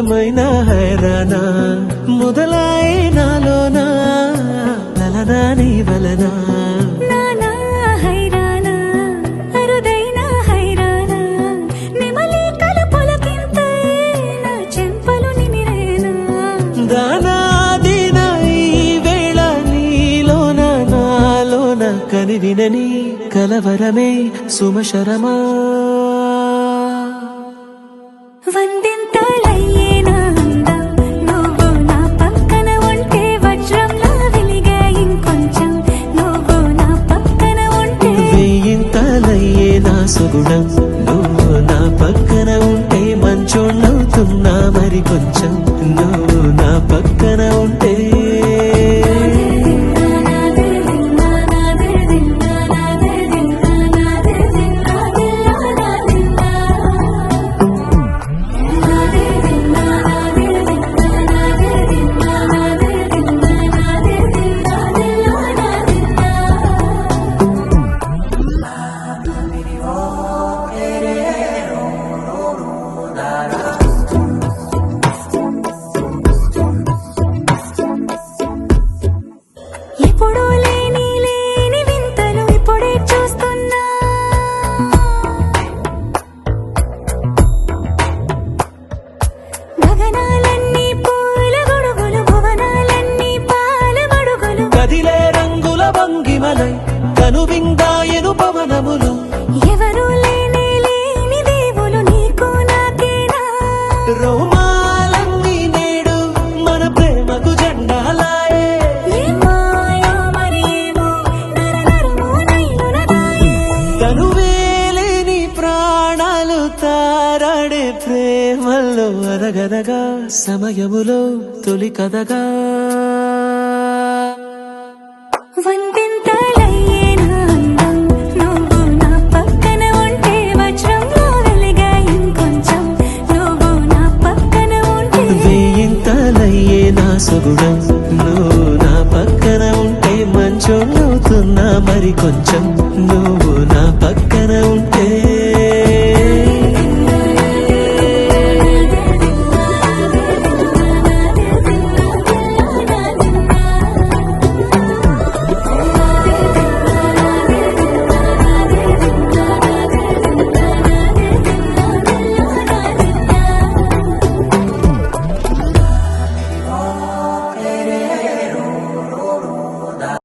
ఏమైనా హైరానా మొదలాయి నాలోనా లలనా నీ వలనా కనివినని కలవరమే సుమశరమా వందింతలయ్యేనా నువ్వు నా పక్కన ఉంటే వజ్రంలా వెలిగే ఇంకొంచెం నువ్వు నా పక్కన ఉంటే వెయ్యింతలయ్యేనా సుగుణం నువ్వు నా పక్కన ఉంటే మంచోళ్ళవుతున్నా మరి కొంచెం నువ్వు నా పక్కన ఉంటే ఎప్పుడూ లేని వింతలు ఇప్పుడే చూస్తున్నా గగనాలన్నీ పూల గొడుగులు భువనాలన్నీ పాల గొడుగులు కదిలే రంగుల భంగిమలై కనువిందాయను పవనములు ఎవరు లేని దేవులు నీకు నాకేనా రోమాలన్నీ నేడు మన ప్రేమకు జెండాలాయే తనువేలేని ప్రాణాలు తారాడే ప్రేమల్లో అరగదగా సమయములో తొలి కదగా వందింతలయ్యేనా అందం నువ్వు నా పక్కన ఉంటే వజ్రంలా వెలిగే ఇంకొంచెం నువ్వు నా పక్కన ఉంటే వెయ్యింతలయ్యేనా సుగుణం